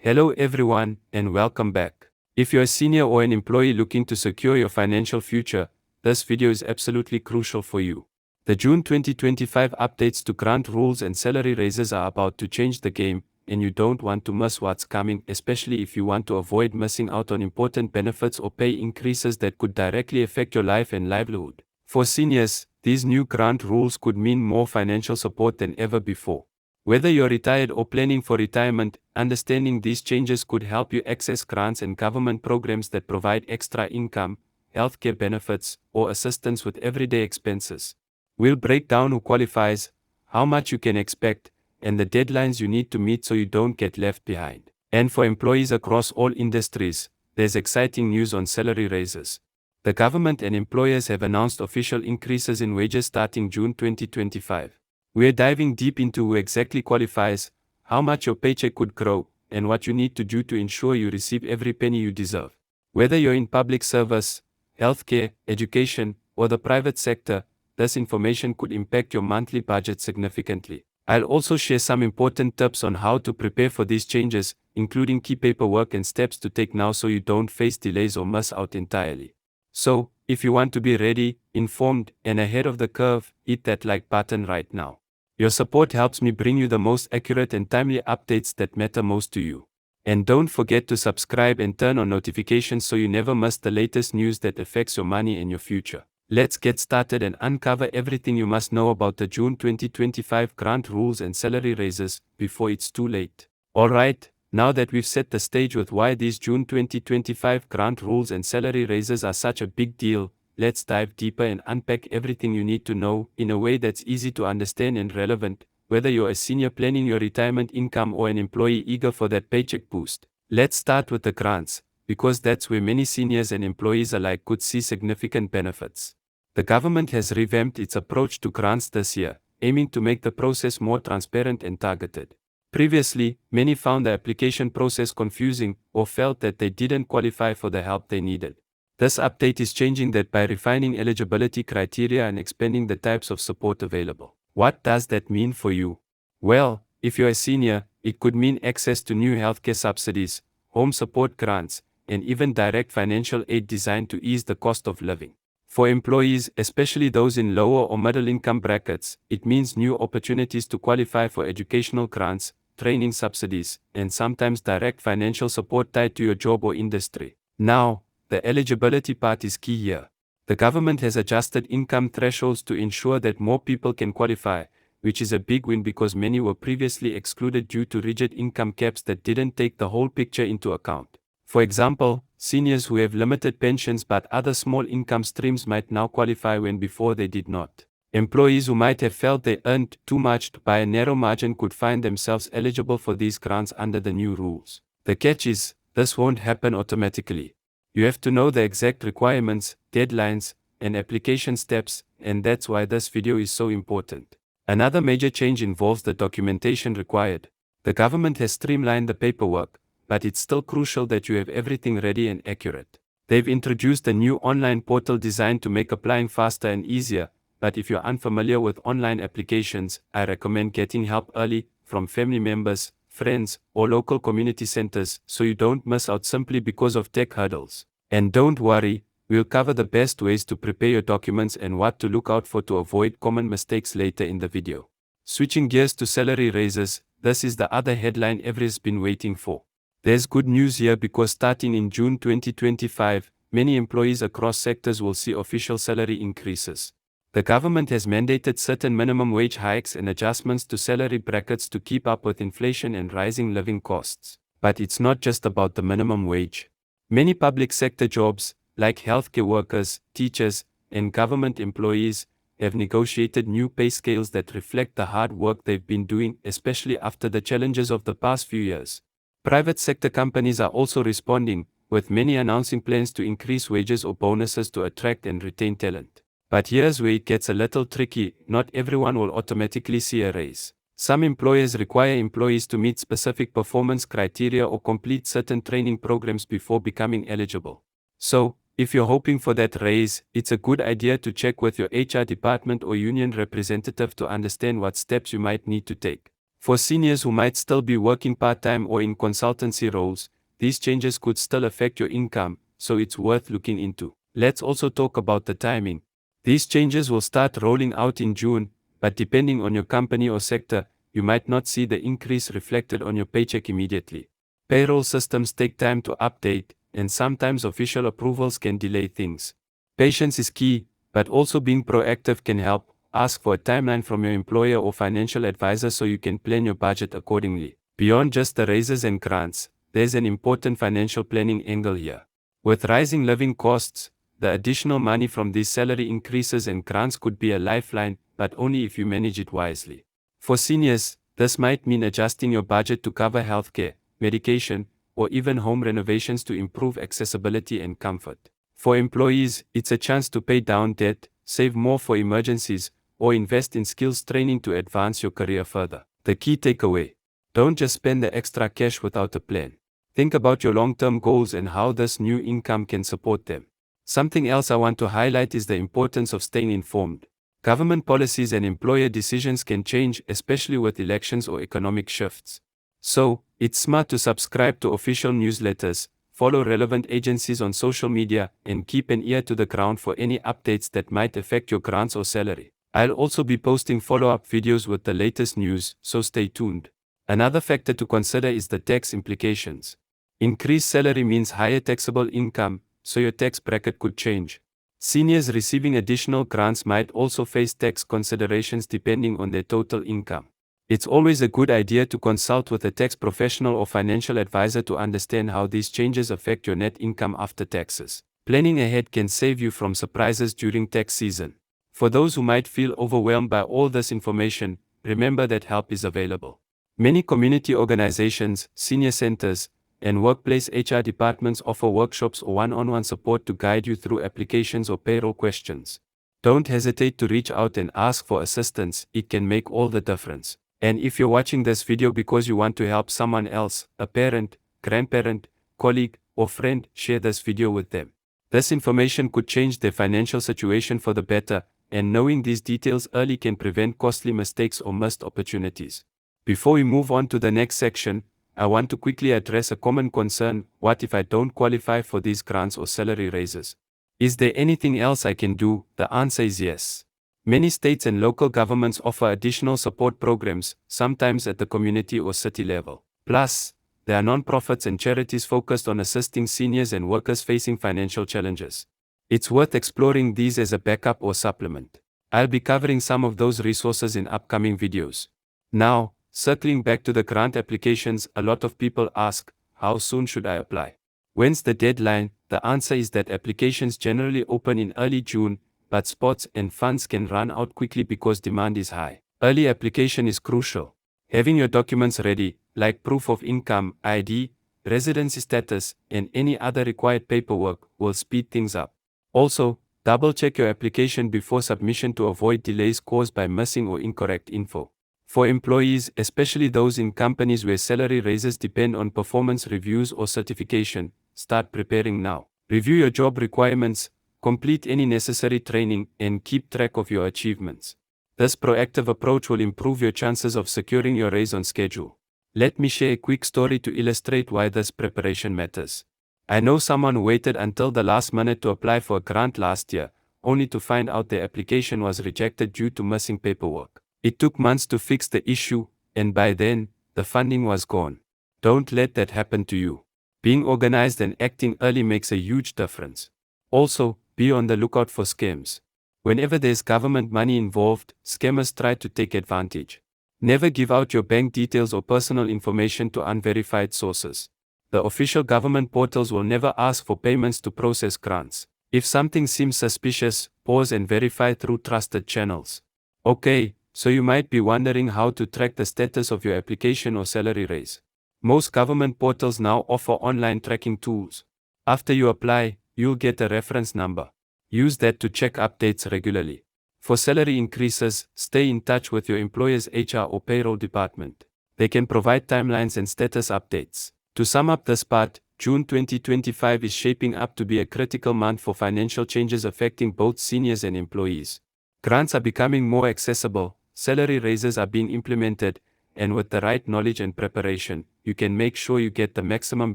Hello everyone, and welcome back. If you're a senior or an employee looking to secure your financial future, this video is absolutely crucial for you. The June 2025 updates to grant rules and salary raises are about to change the game, and you don't want to miss what's coming, especially if you want to avoid missing out on important benefits or pay increases that could directly affect your life and livelihood. For seniors, these new grant rules could mean more financial support than ever before. Whether you're retired or planning for retirement, understanding these changes could help you access grants and government programs that provide extra income, healthcare benefits, or assistance with everyday expenses. We'll break down who qualifies, how much you can expect, and the deadlines you need to meet so you don't get left behind. And for employees across all industries, there's exciting news on salary raises. The government and employers have announced official increases in wages starting June 2025. We're diving deep into who exactly qualifies, how much your paycheck could grow, and what you need to do to ensure you receive every penny you deserve. Whether you're in public service, healthcare, education, or the private sector, this information could impact your monthly budget significantly. I'll also share some important tips on how to prepare for these changes, including key paperwork and steps to take now so you don't face delays or miss out entirely. So, if you want to be ready, informed, and ahead of the curve, hit that like button right now. Your support helps me bring you the most accurate and timely updates that matter most to you. And don't forget to subscribe and turn on notifications so you never miss the latest news that affects your money and your future. Let's get started and uncover everything you must know about the June 2025 grant rules and salary raises before it's too late. Alright, now that we've set the stage with why these June 2025 grant rules and salary raises are such a big deal, let's dive deeper and unpack everything you need to know in a way that's easy to understand and relevant, whether you're a senior planning your retirement income or an employee eager for that paycheck boost. Let's start with the grants, because that's where many seniors and employees alike could see significant benefits. The government has revamped its approach to grants this year, aiming to make the process more transparent and targeted. Previously, many found the application process confusing or felt that they didn't qualify for the help they needed. This update is changing that by refining eligibility criteria and expanding the types of support available. What does that mean for you? Well, if you're a senior, it could mean access to new healthcare subsidies, home support grants, and even direct financial aid designed to ease the cost of living. For employees, especially those in lower or middle income brackets, it means new opportunities to qualify for educational grants, training subsidies, and sometimes direct financial support tied to your job or industry. Now, the eligibility part is key here. The government has adjusted income thresholds to ensure that more people can qualify, which is a big win because many were previously excluded due to rigid income caps that didn't take the whole picture into account. For example, seniors who have limited pensions but other small income streams might now qualify when before they did not. Employees who might have felt they earned too much by a narrow margin could find themselves eligible for these grants under the new rules. The catch is, this won't happen automatically. You have to know the exact requirements, deadlines, and application steps, and that's why this video is so important. Another major change involves the documentation required. The government has streamlined the paperwork, but it's still crucial that you have everything ready and accurate. They've introduced a new online portal designed to make applying faster and easier, but if you're unfamiliar with online applications, I recommend getting help early from family members, friends, or local community centers so you don't miss out simply because of tech hurdles. And don't worry, we'll cover the best ways to prepare your documents and what to look out for to avoid common mistakes later in the video. Switching gears to salary raises, this is the other headline everyone's been waiting for. There's good news here because starting in June 2025, many employees across sectors will see official salary increases. The government has mandated certain minimum wage hikes and adjustments to salary brackets to keep up with inflation and rising living costs. But it's not just about the minimum wage. Many public sector jobs, like healthcare workers, teachers, and government employees, have negotiated new pay scales that reflect the hard work they've been doing, especially after the challenges of the past few years. Private sector companies are also responding, with many announcing plans to increase wages or bonuses to attract and retain talent. But here's where it gets a little tricky, not everyone will automatically see a raise. Some employers require employees to meet specific performance criteria or complete certain training programs before becoming eligible. So, if you're hoping for that raise, it's a good idea to check with your HR department or union representative to understand what steps you might need to take. For seniors who might still be working part-time or in consultancy roles, these changes could still affect your income, so it's worth looking into. Let's also talk about the timing. These changes will start rolling out in June, but depending on your company or sector, you might not see the increase reflected on your paycheck immediately. Payroll systems take time to update, and sometimes official approvals can delay things. Patience is key, but also being proactive can help. Ask for a timeline from your employer or financial advisor so you can plan your budget accordingly. Beyond just the raises and grants, there's an important financial planning angle here. With rising living costs, the additional money from these salary increases and grants could be a lifeline, but only if you manage it wisely. For seniors, this might mean adjusting your budget to cover healthcare, medication, or even home renovations to improve accessibility and comfort. For employees, it's a chance to pay down debt, save more for emergencies, or invest in skills training to advance your career further. The key takeaway: don't just spend the extra cash without a plan. Think about your long-term goals and how this new income can support them. Something else I want to highlight is the importance of staying informed. Government policies and employer decisions can change, especially with elections or economic shifts. So, it's smart to subscribe to official newsletters, follow relevant agencies on social media, and keep an ear to the ground for any updates that might affect your grants or salary. I'll also be posting follow-up videos with the latest news, so stay tuned. Another factor to consider is the tax implications. Increased salary means higher taxable income, so your tax bracket could change. Seniors receiving additional grants might also face tax considerations depending on their total income. It's always a good idea to consult with a tax professional or financial advisor to understand how these changes affect your net income after taxes. Planning ahead can save you from surprises during tax season. For those who might feel overwhelmed by all this information, remember that help is available. Many community organizations, senior centers, and workplace HR departments offer workshops or one-on-one support to guide you through applications or payroll questions. Don't hesitate to reach out and ask for assistance, it can make all the difference. And if you're watching this video because you want to help someone else, a parent, grandparent, colleague, or friend, share this video with them. This information could change their financial situation for the better, and knowing these details early can prevent costly mistakes or missed opportunities. Before we move on to the next section, I want to quickly address a common concern: what if I don't qualify for these grants or salary raises? Is there anything else I can do? The answer is yes. Many states and local governments offer additional support programs, sometimes at the community or city level. Plus, there are non-profits and charities focused on assisting seniors and workers facing financial challenges. It's worth exploring these as a backup or supplement. I'll be covering some of those resources in upcoming videos. Now, circling back to the grant applications, a lot of people ask, how soon should I apply? When's the deadline? The answer is that applications generally open in early June, but spots and funds can run out quickly because demand is high. Early application is crucial. Having your documents ready, like proof of income, ID, residency status, and any other required paperwork, will speed things up. Also, double-check your application before submission to avoid delays caused by missing or incorrect info. For employees, especially those in companies where salary raises depend on performance reviews or certification, start preparing now. Review your job requirements, complete any necessary training, and keep track of your achievements. This proactive approach will improve your chances of securing your raise on schedule. Let me share a quick story to illustrate why this preparation matters. I know someone who waited until the last minute to apply for a grant last year, only to find out their application was rejected due to missing paperwork. It took months to fix the issue, and by then, the funding was gone. Don't let that happen to you. Being organized and acting early makes a huge difference. Also, be on the lookout for scams. Whenever there's government money involved, scammers try to take advantage. Never give out your bank details or personal information to unverified sources. The official government portals will never ask for payments to process grants. If something seems suspicious, pause and verify through trusted channels. Okay, so you might be wondering how to track the status of your application or salary raise. Most government portals now offer online tracking tools. After you apply, you'll get a reference number. Use that to check updates regularly. For salary increases, stay in touch with your employer's HR or payroll department. They can provide timelines and status updates. To sum up this part, June 2025 is shaping up to be a critical month for financial changes affecting both seniors and employees. Grants are becoming more accessible, salary raises are being implemented, and with the right knowledge and preparation, you can make sure you get the maximum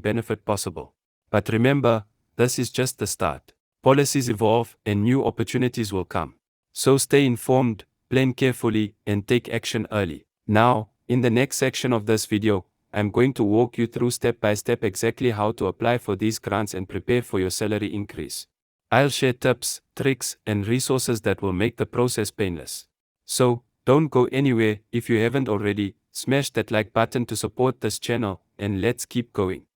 benefit possible. But remember, this is just the start. Policies evolve and new opportunities will come. So stay informed, plan carefully, and take action early. Now, in the next section of this video, I'm going to walk you through step by step exactly how to apply for these grants and prepare for your salary increase. I'll share tips, tricks, and resources that will make the process painless. So, don't go anywhere. If you haven't already, smash that like button to support this channel, and let's keep going.